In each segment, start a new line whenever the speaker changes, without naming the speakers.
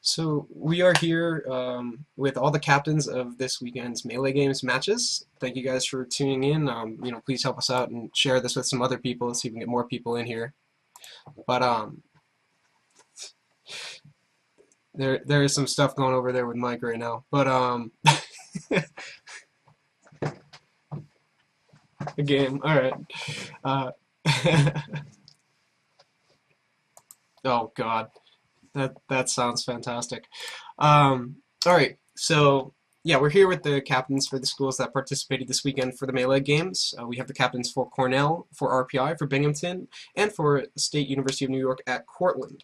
So we are here with all the captains of this weekend's Melee Games matches. Thank you guys for tuning in. Please help us out and share this with some other people so we can get more people in here. But there is some stuff going over there with Mike right now. But a game. All right. Oh God. That sounds fantastic. All right, so yeah, we're here with the captains for the schools that participated this weekend for the Melee Games. We have the captains for Cornell, for RPI, for Binghamton, and for State University of New York at Cortland.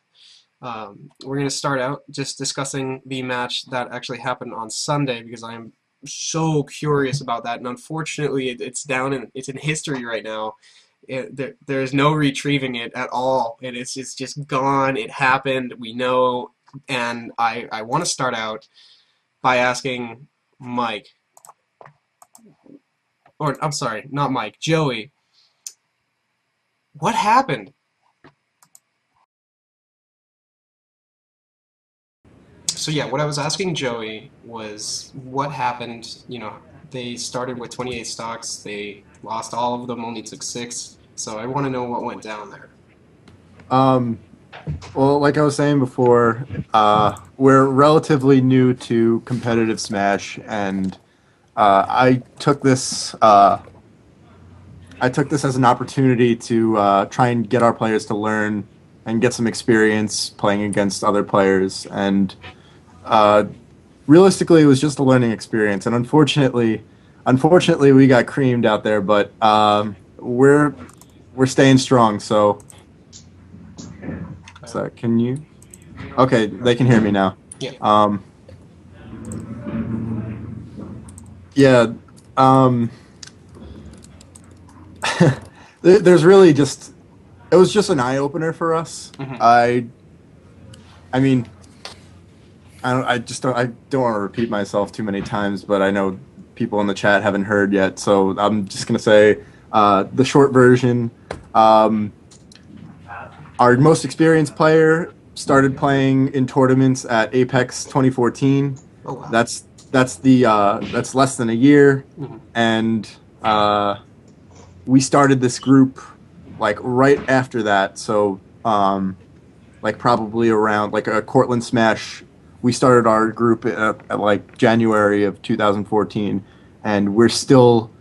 We're going to start out just discussing the match that actually happened on Sunday because I am so curious about that, and unfortunately, it's in history right now. There's no retrieving it at all. It's just gone. It happened. We know. And I want to start out by asking Mike, or I'm sorry, not Mike, Joey. What happened? So yeah, what I was asking Joey was what happened. They started with 28 stocks. They lost all of them, only took 6. So I want to know what went down there.
Well, like I was saying before, we're relatively new to competitive Smash, and I took this as an opportunity to try and get our players to learn and get some experience playing against other players. And realistically, it was just a learning experience. And unfortunately, we got creamed out there. But we're staying strong. So can you? Okay, they can hear me now.
Yeah.
Yeah. There's really just, it was just an eye opener for us.
Mm-hmm.
I mean, I don't want to repeat myself too many times, but I know people in the chat haven't heard yet, so I'm just gonna say the short version. Our most experienced player started playing in tournaments at Apex 2014.
Oh, wow.
That's less than a year,
Mm-hmm.
and we started this group like right after that. So like probably around like a Cortland Smash. We started our group at like January of 2014, and we're still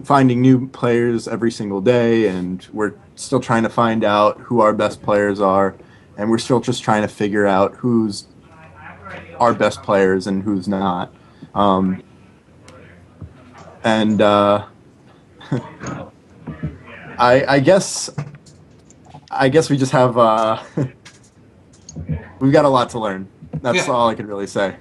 finding new players every single day, and we're still trying to find out who our best players are, and we're still just trying to figure out who's our best players and who's not. I guess we just have we've got a lot to learn. That's all I can really say.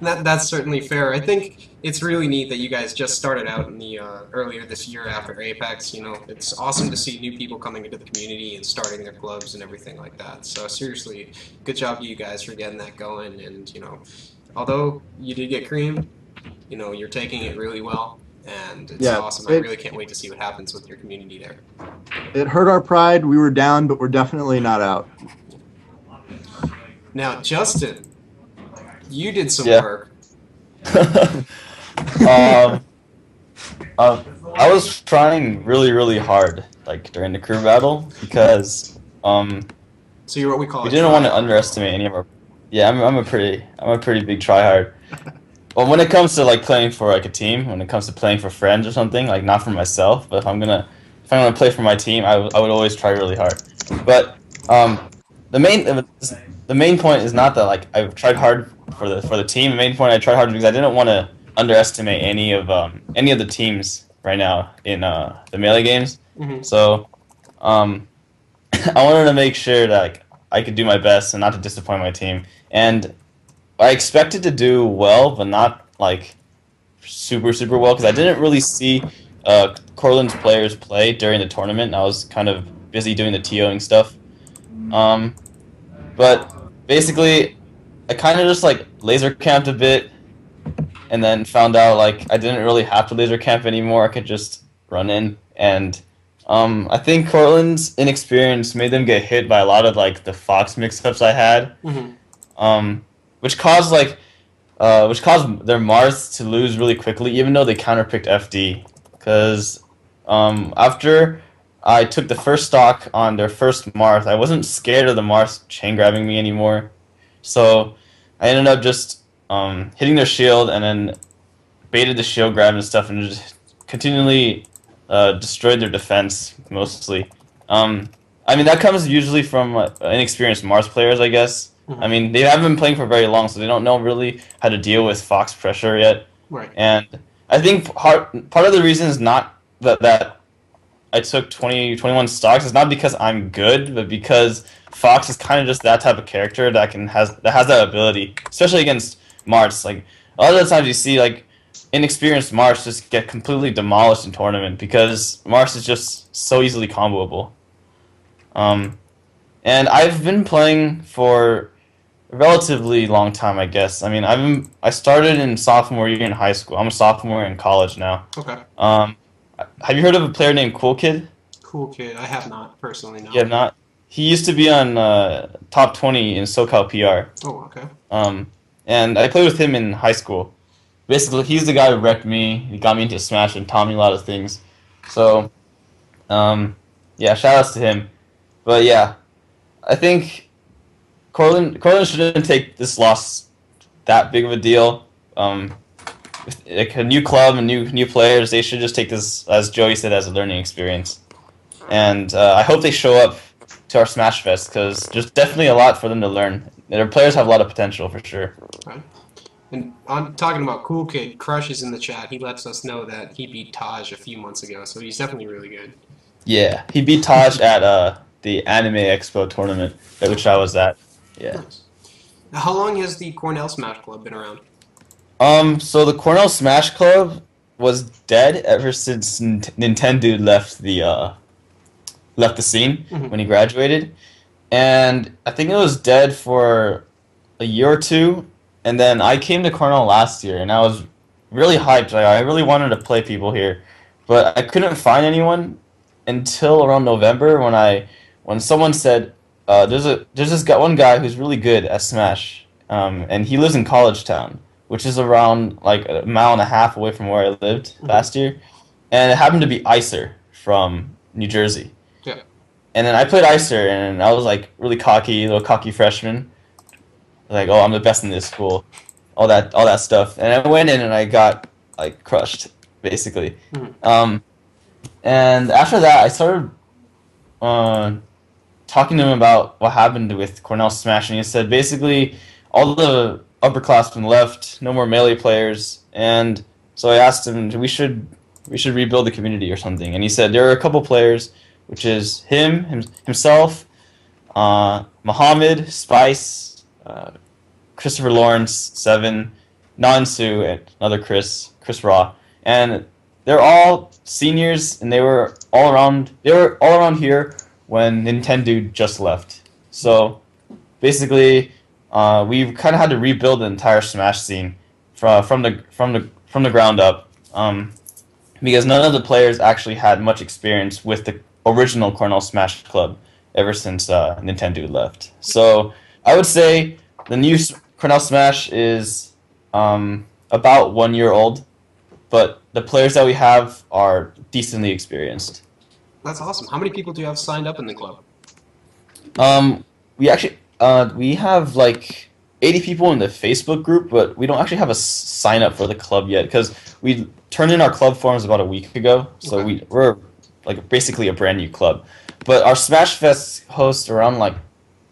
That's certainly fair. I think it's really neat that you guys just started out in the earlier this year after Apex. It's awesome to see new people coming into the community and starting their clubs and everything like that. So seriously, good job to you guys for getting that going. And although you did get creamed, you're taking it really well, and it's awesome. I really can't wait to see what happens with your community there.
It hurt our pride. We were down, but we're definitely not out.
Now, Justin, you did some work.
I was trying really, really hard, like during the crew battle, because
so you're what we call.
We didn't want to underestimate any of our. Yeah, I'm a pretty big tryhard. Well, when it comes to like playing for like a team, when it comes to playing for friends or something, like not for myself, but if I'm gonna play for my team, I would always try really hard. But the main point is not that like I've tried hard for the team. The main point I tried hard because I didn't want to underestimate any of the teams right now in the Melee Games.
Mm-hmm.
So I wanted to make sure that like, I could do my best and not to disappoint my team. And I expected to do well, but not like super well because I didn't really see Cortland's players play during the tournament. I was kind of busy doing the TOing stuff. But basically, I kind of just like laser camped a bit, and then found out like I didn't really have to laser camp anymore. I could just run in, and I think Cortland's inexperience made them get hit by a lot of like the Fox mix-ups I had.
Mm-hmm.
which caused their Mars to lose really quickly, even though they counterpicked FD. Because after I took the first stock on their first Mars, I wasn't scared of the Mars chain grabbing me anymore. So I ended up just hitting their shield and then baited the shield grab and stuff and just continually destroyed their defense, mostly. I mean, that comes usually from inexperienced Mars players, I guess.
Mhm.
I mean, they haven't been playing for very long, so they don't know really how to deal with Fox pressure yet.
Right.
And I think part of the reason is not that I took 21 stocks. It's not because I'm good, but because Fox is kind of just that type of character that has that ability, especially against Mars. Like a lot of the times you see like inexperienced Mars just get completely demolished in tournament because Mars is just so easily comboable. And I've been playing for a relatively long time, I guess. I mean, I started in sophomore year in high school. I'm a sophomore in college now.
Okay.
Have you heard of a player named Cool Kid?
Cool Kid. I have not personally. No.
You have not. He used to be on top 20 in SoCal PR.
Oh, okay.
And I played with him in high school. Basically, he's the guy who wrecked me. He got me into Smash and taught me a lot of things. So, yeah, shout outs to him. But yeah, I think Cortland shouldn't take this loss that big of a deal. With, like a new club and new players, they should just take this, as Joey said, as a learning experience. And I hope they show up to our Smash Fest because there's definitely a lot for them to learn. Their players have a lot of potential for sure.
Right. And I'm talking about Cool Kid. Crush is in the chat. He lets us know that he beat Taj a few months ago, so he's definitely really good.
Yeah, he beat Taj at the Anime Expo tournament, at which I was at. Yeah.
Nice. Now, how long has the Cornell Smash Club been around?
So the Cornell Smash Club was dead ever since Nintendo left the scene when he graduated, and I think it was dead for a year or two. And then I came to Cornell last year, and I was really hyped. I really wanted to play people here, but I couldn't find anyone until around November when someone said, "There's this one guy who's really good at Smash, and he lives in College Town, which is around like a mile and a half away from where I lived last year, and it happened to be Icer from New Jersey."
Yeah.
And then I played Icer, and I was like really cocky, little cocky freshman. Like, oh, I'm the best in this school, all that stuff, and I went in and I got like crushed, basically. And after that, I started talking to him about what happened with Cornell Smash, and he said basically all the upperclassmen left, no more melee players, and so I asked him, we should rebuild the community or something, and he said there are a couple players, which is himself, Muhammad, Spice. Christopher Lawrence, Seven, Nansu, and another Chris Raw, and they're all seniors, and they were all around here when Nintendo just left. So basically, we've kind of had to rebuild the entire Smash scene from the ground up, because none of the players actually had much experience with the original Cornell Smash Club ever since Nintendo left. So I would say the new Cornell Smash is about 1 year old, but the players that we have are decently experienced.
That's awesome. How many people do you have signed up in the club?
We actually we have like 80 people in the Facebook group, but we don't actually have a sign up for the club yet because we turned in our club forms about a week ago, so
Okay.
we're like basically a brand new club. But our Smash Fest hosts around like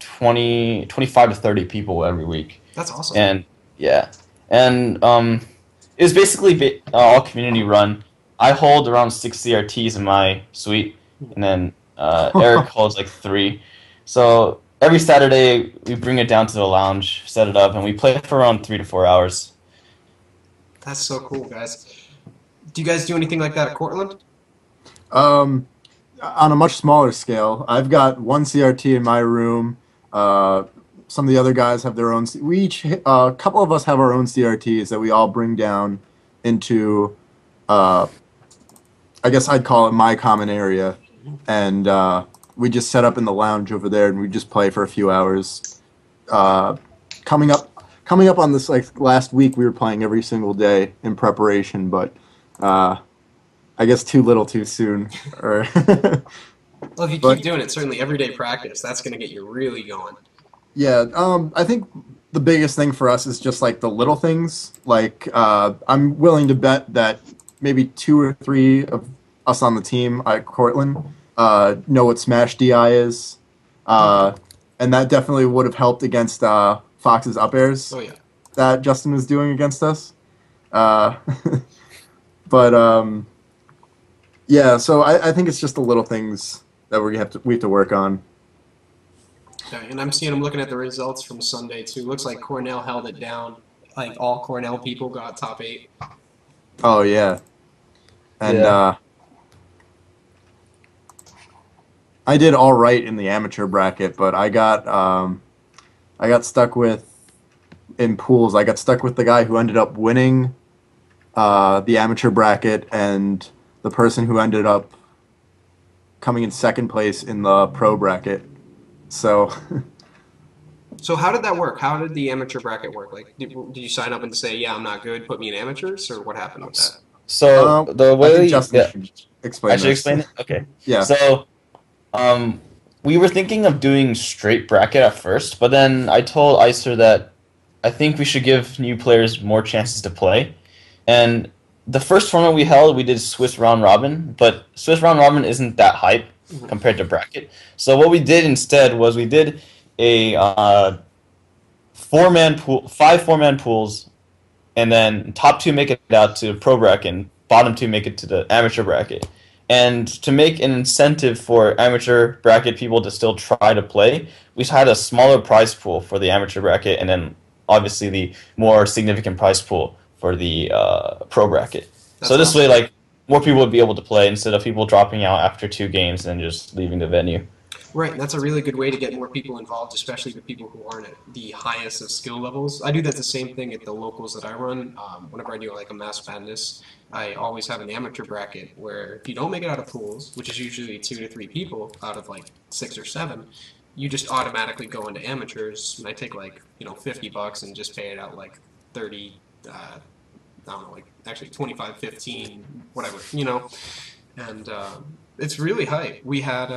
25 to 30 people every week.
That's awesome.
And yeah, and it was basically all community run. I hold around 6 CRTs in my suite, and then Eric holds like 3. So every Saturday we bring it down to the lounge, set it up, and we play for around 3 to 4 hours.
That's so cool, guys. Do you guys do anything like that at Cortland?
On a much smaller scale, I've got 1 CRT in my room. Some of the other guys have their own. We each, a couple of us have our own CRTs that we all bring down into, I guess I'd call it my common area, and we just set up in the lounge over there and we just play for a few hours. Coming up coming up on this, like, last week we were playing every single day in preparation, but I guess too little too soon. Or
Well, if you
but
keep doing it, certainly everyday practice, that's going to get you really going.
yeah, I think the biggest thing for us is just like the little things. Like I'm willing to bet that maybe 2 or 3 of us on the team at Cortland know what Smash DI is,
Okay.
and that definitely would have helped against Fox's up airs
Oh, yeah.
that Justin was doing against us. Uh, but yeah, so I think it's just the little things that we have to work on.
Okay, and I'm seeing, I'm looking at the results from Sunday, too. Looks like Cornell held it down. Like, all Cornell people got top 8.
Oh yeah, and
Yeah.
I did all right in the amateur bracket, but I got stuck with in pools. I got stuck with the guy who ended up winning the amateur bracket and the person who ended up coming in second place in the pro bracket. So
So how did that work? How did the amateur bracket work? Like, did you sign up and say, yeah, I'm not good, put me in amateurs, or what happened with that?
So the
I think
way,
Justin
yeah,
should
I
explain
should
this.
explain it. Okay.
Yeah.
So, we were thinking of doing straight bracket at first, but then I told Icer that I think we should give new players more chances to play. And the first tournament we held, we did Swiss round robin, but Swiss round robin isn't that hype compared to bracket. So what we did instead was we did a 4-man pool, 5 4-man pools, and then top 2 make it out to pro bracket, and bottom 2 make it to the amateur bracket. And to make an incentive for amateur bracket people to still try to play, we had a smaller prize pool for the amateur bracket, and then obviously the more significant prize pool for the pro bracket.
That's
So this
awesome.
way, like, more people would be able to play instead of people dropping out after 2 games and just leaving the venue.
Right, that's a really good way to get more people involved, especially the people who aren't at the highest of skill levels. I do that the same thing at the locals that I run. Whenever I do like a mass madness, I always have an amateur bracket where if you don't make it out of pools, which is usually 2 to 3 people out of like 6 or 7, you just automatically go into amateurs. And I take like $50 and just pay it out like 30. I don't know, like actually 25, 15, whatever. And it's really hype. We had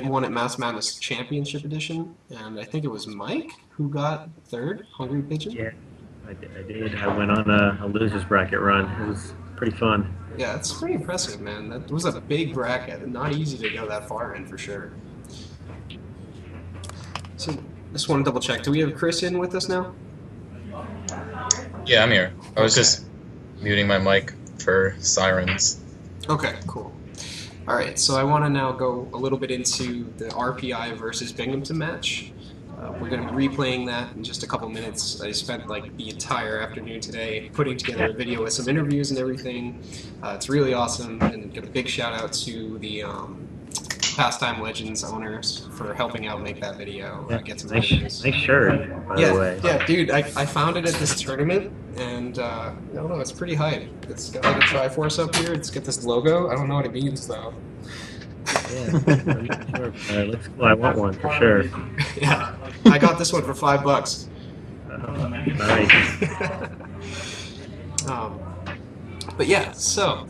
one at Mass Madness Championship Edition, and I think it was Mike who got third, Hungry Pigeon.
Yeah, I did. I went on a losers bracket run. It was pretty fun.
Yeah, it's pretty impressive, man. That was a big bracket. Not easy to go that far in, for sure. So, just want to double check. Do we have Chris in with us now?
Yeah, I'm here. I was just muting my mic for sirens.
Okay, cool. All right, so I want to now go a little bit into the RPI versus Binghamton match. We're going to be replaying that in just a couple minutes. I spent like the entire afternoon today putting together a video with some interviews and everything. It's really awesome, and give a big shout out to the Pastime Legends owners for helping out make that video. Get some
Nice shirt, by the way.
Yeah, dude, I found it at this tournament, and I don't know, it's pretty hype. It's got like a Triforce up here. It's got this logo. I don't know what it means though.
Yeah, looks cool. I want one for sure.
Yeah, I got this one for $5.
Nice.
But yeah, so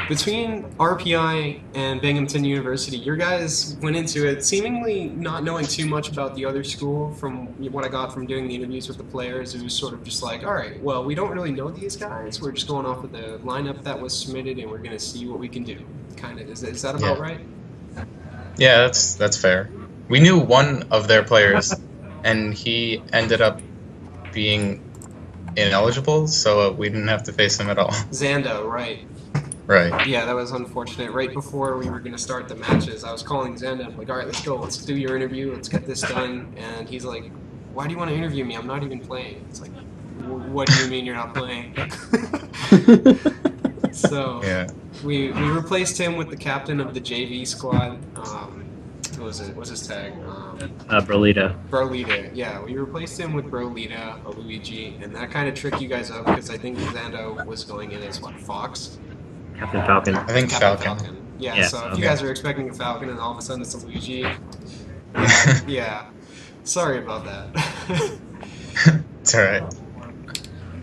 between RPI and Binghamton University, your guys went into it seemingly not knowing too much about the other school. From what I got from doing the interviews with the players, it was sort of just like, all right, well, we don't really know these guys. We're just going off of the lineup that was submitted, and we're going to see what we can do. Kind of, is that about right?
Yeah, that's fair. We knew one of their players, and he ended up being ineligible, so we didn't have to face him at all.
Zando, right.
Right.
Yeah, that was unfortunate. Right before we were going to start the matches, I was calling Zando. I'm like, all right, let's go. Let's do your interview. Let's get this done. And he's like, why do you want to interview me? I'm not even playing. It's like, what do you mean you're not playing? So
Yeah.
we replaced him with the captain of the JV squad. Who was it? What's his tag?
Brolita.
Brolita. Yeah, we replaced him with Brolita, a Luigi, and that kind of tricked you guys up because I think Zando was going in as, what, Fox?
Captain Falcon.
I think
Captain
Falcon.
Yeah, so if you guys are expecting a Falcon and all of a sudden it's a Luigi, yeah. Sorry about that.
It's all right.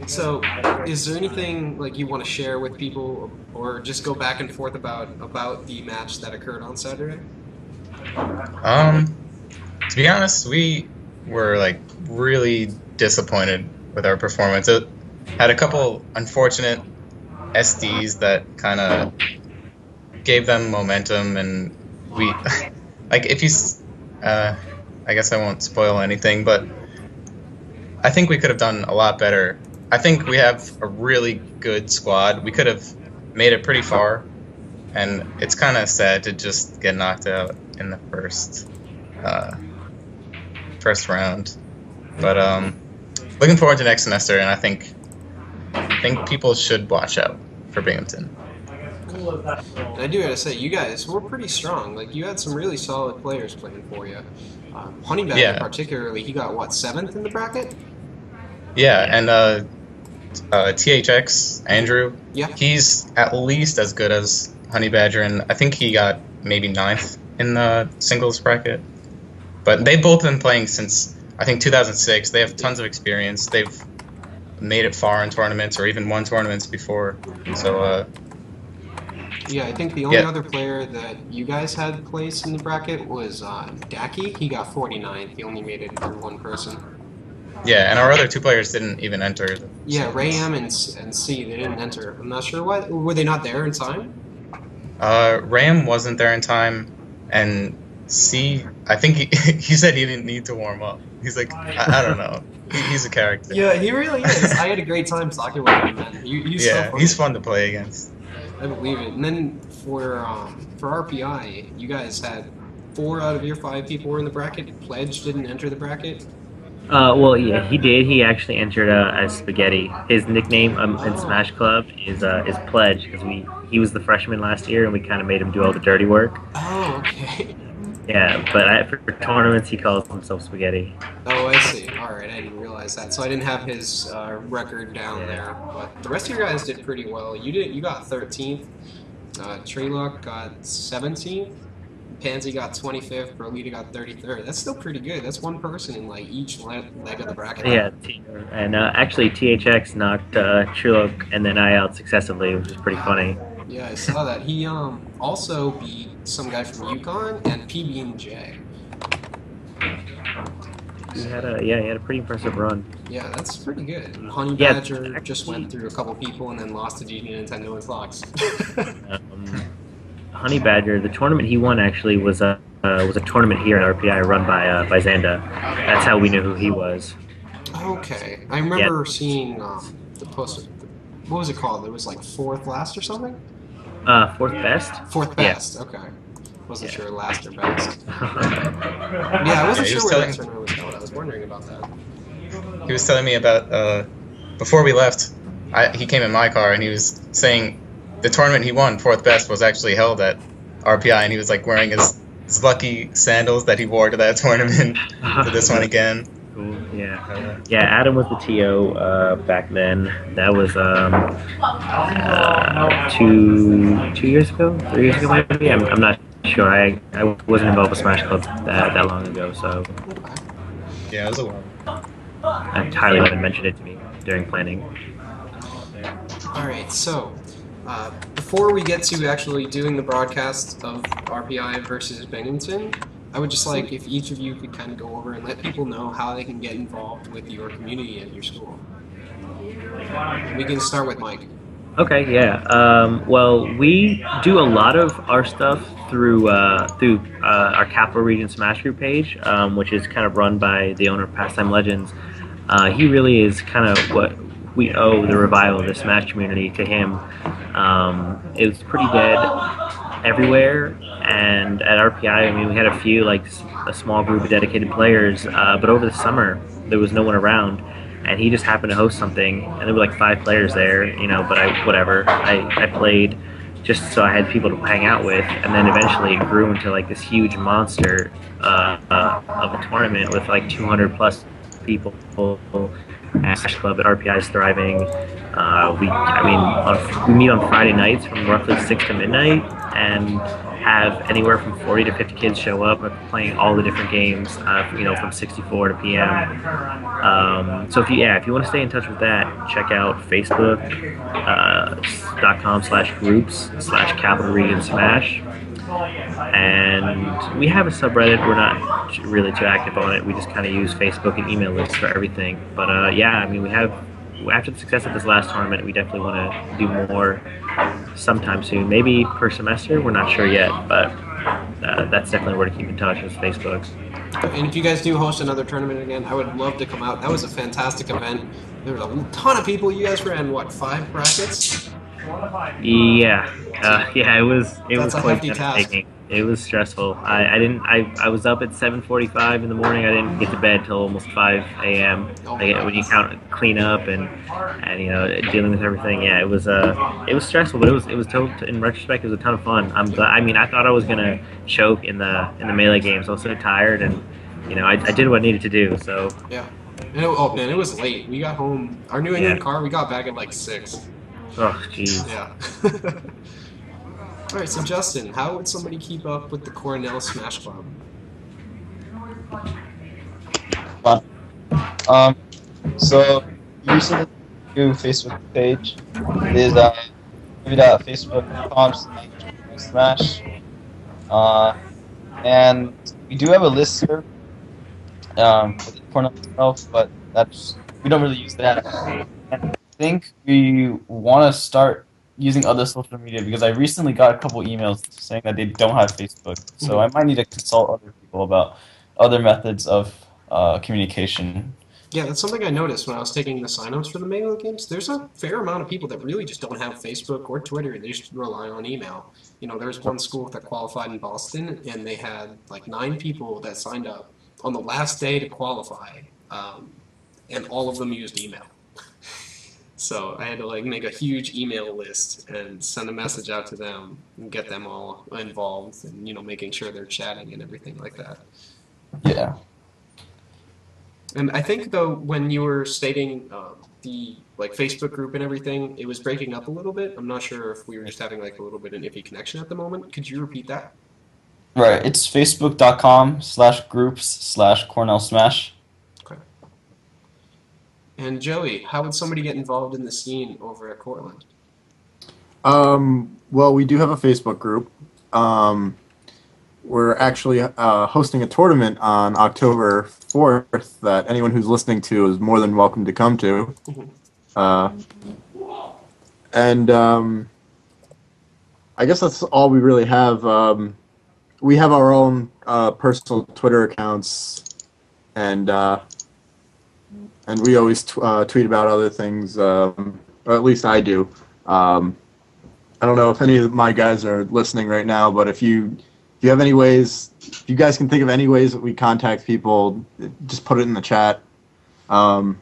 So, is there anything like you want to share with people, or just go back and forth about the match that occurred on Saturday?
To be honest, we were like really disappointed with our performance. It had a couple unfortunate SDs that kind of gave them momentum, and we like if you I guess I won't spoil anything, but I think we could have done a lot better. I think we have a really good squad. We could have made it pretty far, and it's kind of sad to just get knocked out in the first round. But looking forward to next semester, and I think people should watch out for Binghamton.
And I do gotta say, you guys were pretty strong. Like, you had some really solid players playing for you. Honey Badger,
Yeah.
particularly, he got what, 7th in the bracket?
Yeah, and THX Andrew,
Yeah.
he's at least as good as Honey Badger, and I think he got maybe 9th in the singles bracket. But they've both been playing since I think 2006. They have tons of experience. They've made it far in tournaments or even won tournaments before. So
Yeah, I think the only
Yeah.
other player that you guys had placed in the bracket was Daki. He got 49th. He only made it through one person.
yeah, and our other two players didn't even enter.
Yeah, Ray M and C, they didn't enter. I'm not sure why. Were they not there in time?
Ram wasn't there in time, and C, I think he said he didn't need to warm up. He's like, I don't know. He's a character.
Yeah, he really is. I had a great time talking with him, man. He's so
Yeah,
funny.
he's fun to play against.
I believe it. And then for RPI, you guys had 4 out of your 5 people were in the bracket. Pledge didn't enter the bracket.
Well, yeah, he did. He actually entered as Spaghetti. His nickname in Smash Club is Pledge because he was the freshman last year and we kind of made him do all the dirty work.
Oh, okay.
Yeah, but for tournaments he calls himself Spaghetti.
Oh, I see. All right, I didn't realize that. So I didn't have his record down there. But the rest of you guys did pretty well. You got 13th. Trelock got 17th. Pansy got 25th. Brolita got 33rd. That's still pretty good. That's one person in like each leg of the bracket.
Yeah, and actually THX knocked Trelock and then I out successively, which is pretty funny.
Yeah, I saw that. He also beat some guy from UConn and PB&J.
He had a pretty impressive run.
Yeah, that's pretty good. And Honey
Yeah,
Badger just went through a couple people and then lost to GD Nintendo and Fox.
Honey Badger, the tournament he won actually was a tournament here at RPI run by Zanda. That's how we knew who he was.
Okay, I remember seeing the post. What was it called? It was like 4th last or something.
4th best.
4th
Yeah.
best. Okay, wasn't sure last or best. Yeah, I wasn't
Yeah, he
sure
was
where
telling-
that tournament was held. I was wondering about that.
He was telling me about before we left. He came in my car and he was saying the tournament he won, 4th best, was actually held at RPI, and he was like wearing his lucky sandals that he wore to that tournament to this one again.
Cool. Yeah. Yeah, Adam was the TO back then. That was 2 years ago, 3 years ago maybe. I'm not sure. I wasn't involved with Smash Club that long ago, so
Yeah, it was a while.
I Tyler even mentioned it to me during planning.
All right, so before we get to actually doing the broadcast of RPI versus Binghamton, I would just like if each of you could kind of go over and let people know how they can get involved with your community at your school. We can start with Mike.
Okay, yeah. Well, we do a lot of our stuff through our Capital Region Smash Group page, which is kind of run by the owner of Pastime Legends. He really is kind of what we owe the revival of the Smash community to him. It was pretty dead everywhere, and at RPI, I mean, we had a few, like a small group of dedicated players, but over the summer, there was no one around. And he just happened to host something, and there were like 5 players there, but I played just so I had people to hang out with, and then eventually it grew into like this huge monster of a tournament with like 200 plus people. Smash Club at RPI is thriving. We meet on Friday nights from roughly 6 to midnight, and have anywhere from 40 to 50 kids show up playing all the different games, from 64 to PM. So if you want to stay in touch with that, check out Facebook.com/groups/Capital Region Smash. And we have a subreddit. We're not really too active on it. We just kind of use Facebook and email lists for everything. But we have, after the success of this last tournament, we definitely want to do more sometime soon. Maybe per semester. We're not sure yet, but that's definitely where to keep in touch is Facebook.
And if you guys do host another tournament again, I would love to come out. That was a fantastic event. There was a ton of people. You guys ran, 5 brackets?
Yeah, it was
That's a
quite
hefty task.
devastating. It was stressful. I was up at 7:45 in the morning. I didn't get to bed till almost 5 a.m. When you clean up and dealing with everything. Yeah, it was stressful, but it was in retrospect it was a ton of fun. I'm glad. I mean, I thought I was gonna choke in the melee games. I was so tired, and I did what I needed to do. So
yeah. And it was late. We got home. Our New England car. We got back at 6.
Oh, jeez.
Yeah. All right, so Justin, how would somebody keep up with the Cornell Smash Club?
So recently, new Facebook page is www.facebook.com/smash, and we do have a listserv for the Cornell itself, but we don't really use that. And I think we want to start using other social media because I recently got a couple emails saying that they don't have Facebook, so I might need to consult other people about other methods of communication.
Yeah, that's something I noticed when I was taking the sign-ups for the Melee games. There's a fair amount of people that really just don't have Facebook or Twitter. They just rely on email. There's one school that qualified in Boston, and they had 9 people that signed up on the last day to qualify, and all of them used email. So I had to make a huge email list and send a message out to them and get them all involved and making sure they're chatting and everything like that.
Yeah.
And I think though when you were stating the Facebook group and everything, it was breaking up a little bit. I'm not sure if we were just having a little bit of an iffy connection at the moment. Could you repeat that?
Right. It's facebook.com/groups/Cornell Smash.
And Joey, how would somebody get involved in the scene over at Cortland?
Well, we do have a Facebook group. We're actually hosting a tournament on October 4th that anyone who's listening to is more than welcome to come to. And I guess that's all we really have. We have our own personal Twitter accounts, and we always tweet about other things, or at least I do. I don't know if any of my guys are listening right now, but if you have any ways, if you guys can think of any ways that we contact people, just put it in the chat. I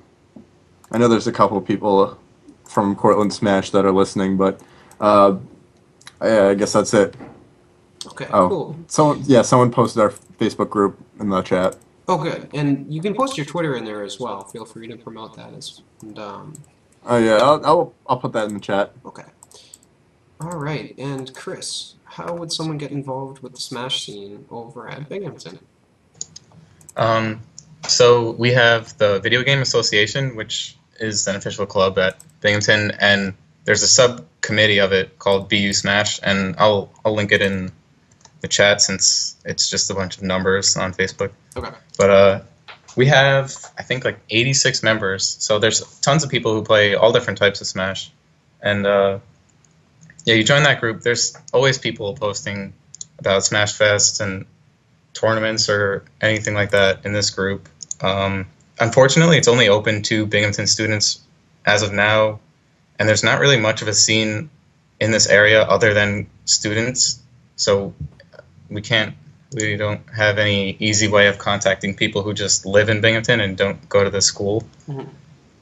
know there's a couple of people from Cortland Smash that are listening, but I guess that's it.
Okay, cool.
Someone posted our Facebook group in the chat.
Oh, good. And you can post your Twitter in there as well. Feel free to promote that.
I'll put that in the chat.
Okay. All right. And Chris, how would someone get involved with the Smash scene over at Binghamton?
So we have the Video Game Association, which is an official club at Binghamton, and there's a subcommittee of it called BU Smash, and I'll link it in the chat since it's just a bunch of numbers on Facebook.
Okay.
But we have, I think, 86 members, so there's tons of people who play all different types of Smash. And you join that group, there's always people posting about Smash Fest and tournaments or anything like that in this group. Unfortunately, it's only open to Binghamton students as of now, and there's not really much of a scene in this area other than students, so we don't have any easy way of contacting people who just live in Binghamton and don't go to the school. Mm-hmm.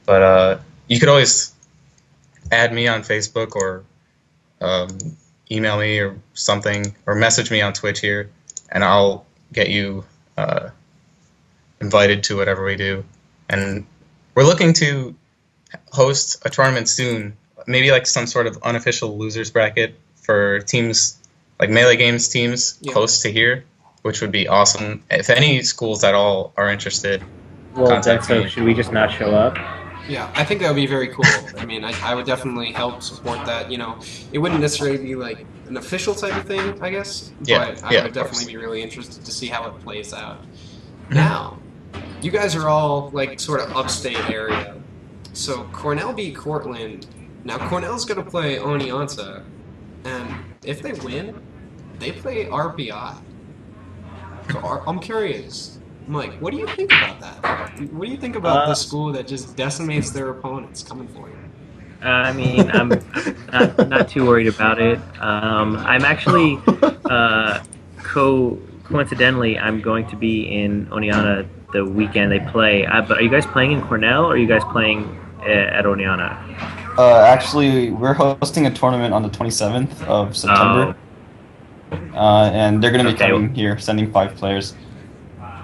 But you could always add me on Facebook or email me or something, or message me on Twitch here, and I'll get you invited to whatever we do. And we're looking to host a tournament soon, maybe some sort of unofficial losers bracket for teams like Melee Games teams
Yeah.
close to here, which would be awesome. If any schools at all are interested,
Well, then,
contact
so
me.
should we just not show up?
Yeah, I think that would be very cool. I mean, I would definitely help support that. You know, it wouldn't necessarily be like an official type of thing, I guess.
Yeah,
But I
yeah,
would
of
definitely
course.
be really interested to see how it plays out. Now, you guys are all like sort of upstate area. So Cornell beat Cortland. Now Cornell's going to play Oneonta, and if they win, they play RPI. So I'm curious, Mike, what do you think about that? What do you think about the school that just decimates their opponents coming for you?
I mean, I'm not too worried about it. I'm actually, coincidentally, I'm going to be in Oneonta the weekend they play. But are you guys playing in Cornell, or are you guys playing at Oneonta?
Actually, we're hosting a tournament on the 27th of September. And they're going to be coming here, sending 5 players.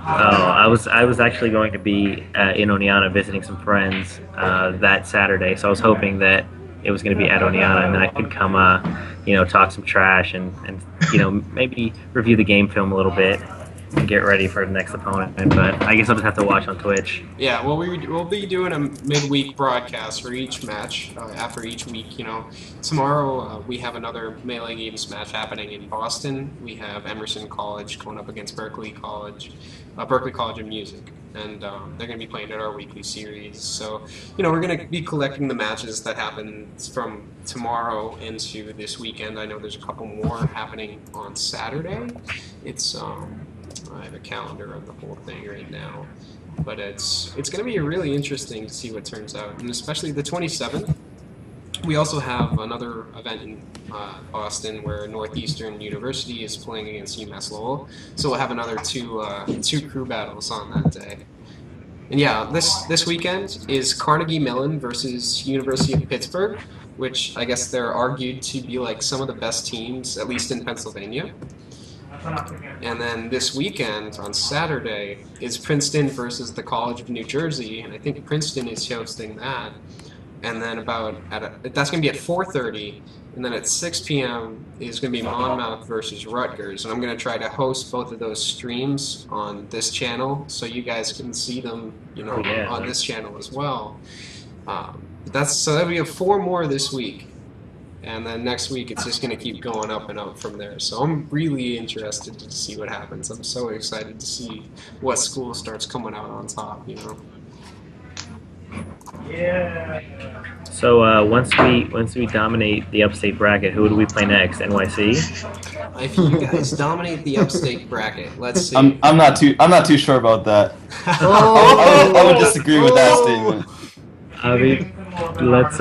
I was actually going to be in Oneonta visiting some friends that Saturday, so I was hoping that it was going to be at Oneonta, and then I could come, talk some trash and maybe review the game film a little bit and get ready for the next opponent. But I guess I'll just have to watch on Twitch.
Yeah, well, we'll be doing a midweek broadcast for each match after each week. You know, tomorrow we have another Melee Games match happening in Boston. We have Emerson College going up against Berkeley College of Music, and they're going to be playing at our weekly series. So, you know, we're going to be collecting the matches that happen from tomorrow into this weekend. I know there's a couple more happening on Saturday. It's I have a calendar of the whole thing right now, but it's going to be really interesting to see what turns out, and especially the 27th. We also have another event in Boston where Northeastern University is playing against UMass Lowell, so we'll have another two crew battles on that day. And yeah, this weekend is Carnegie Mellon versus University of Pittsburgh, which I guess they're argued to be like some of the best teams, at least in Pennsylvania. And then this weekend, on Saturday, is Princeton versus the College of New Jersey, and I think Princeton is hosting that. And then that's going to be at 4:30, and then at 6 p.m. is going to be Monmouth versus Rutgers, and I'm going to try to host both of those streams on this channel, so you guys can see them, on this channel as well. So we have 4 more this week. And then next week, it's just going to keep going up and up from there. So I'm really interested to see what happens. I'm so excited to see what school starts coming out on top,
Yeah. So once we dominate the upstate bracket, who do we play next? NYC?
If you guys dominate the upstate bracket, let's see.
I'm not too sure about that. I would disagree with that statement.
I mean, let's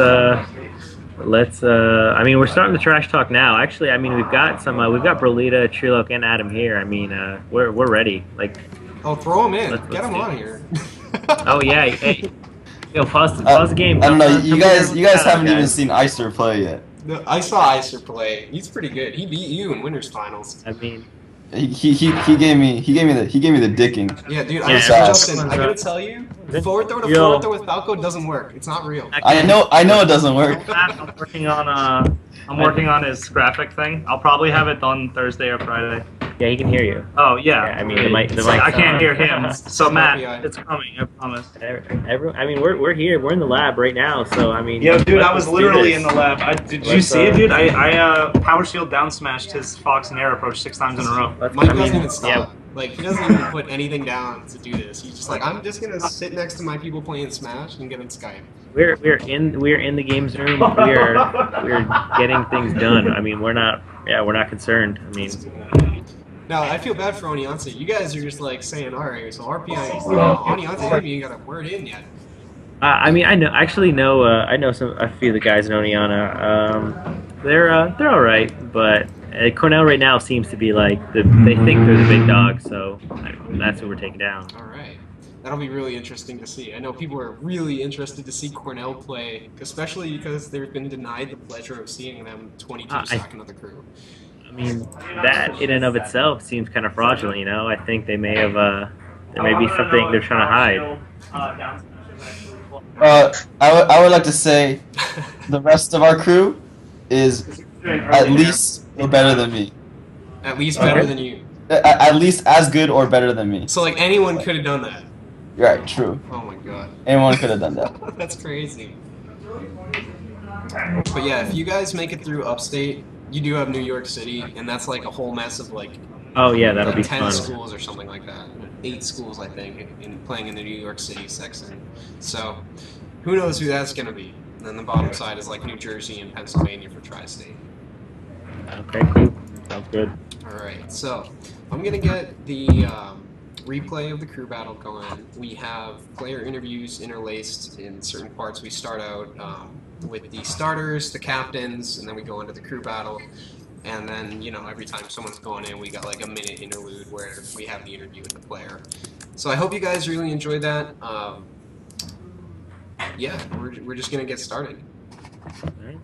I mean, we're starting the trash talk now. Actually, I mean, we've got Brolita, Trilok, and Adam here. I mean, we're ready. Like,
throw them in. Get them on here.
Oh yeah. Hey, pause the game.
I don't know. You guys haven't even seen Icer play yet.
No, I saw Icer play. He's pretty good. He beat you in winners finals.
I mean,
he gave me the dicking.
Yeah, dude.
Justin,
I gotta tell you, forward throw to forward throw with Falco doesn't work. It's not real.
I know it doesn't work.
I'm working on his graphic thing. I'll probably have it done Thursday or Friday.
yeah, he can hear you.
Oh yeah.
I mean, the mic.
I can't hear him. So Matt,
RPI.
it's coming. I promise.
I mean, we're here. We're in the lab right now. So I mean.
Yo, dude, I
let's
was
do
literally
this.
in the lab. Did you see it, dude? I power shield down smashed his Fox and Air approach 6 times in a row.
Mike
I mean,
doesn't even stop.
yeah.
Like, he doesn't even put anything down to do this. He's just like, I'm just gonna sit next to my people playing Smash and get on Skype.
We're in the games room. We're getting things done. I mean, we're not concerned. I mean,
Now, I feel bad for Oneonta. You guys are just like saying, all right, so RPI, Oneonta haven't even got a word in yet.
I mean, I know a few of the guys in Oneonta. They're all right, but Cornell right now seems to be like they think they're the big dog, so that's who we're taking down.
All right. That'll be really interesting to see. I know people are really interested to see Cornell play, especially because they've been denied the pleasure of seeing them 22 second of the crew.
I mean, that in and of itself seems kind of fraudulent, I think they may have, there may be something they're trying to hide.
I would like to say the rest of our crew is at least better than me.
At least better than you.
At least as good or better than me.
So like anyone could have done that.
Right, true.
Oh my god.
Anyone could have done that.
That's crazy. But yeah, if you guys make it through upstate, you do have New York City, and that's like a whole mess of like
Oh yeah, that'll be
10
fun.
schools or something like that. 8 schools, I think, in playing in the New York City section. So who knows who that's going to be. And then the bottom side is like New Jersey and Pennsylvania for Tri-State.
Okay, cool. Sounds good.
All right, so I'm going to get the replay of the crew battle going. We have player interviews interlaced in certain parts. We start out with the starters, the captains, and then we go into the crew battle. And then, you know, every time someone's going in, we got like a minute interlude where we have the interview with the player. So I hope you guys really enjoyed that. Yeah, we're just going to get started.
All right.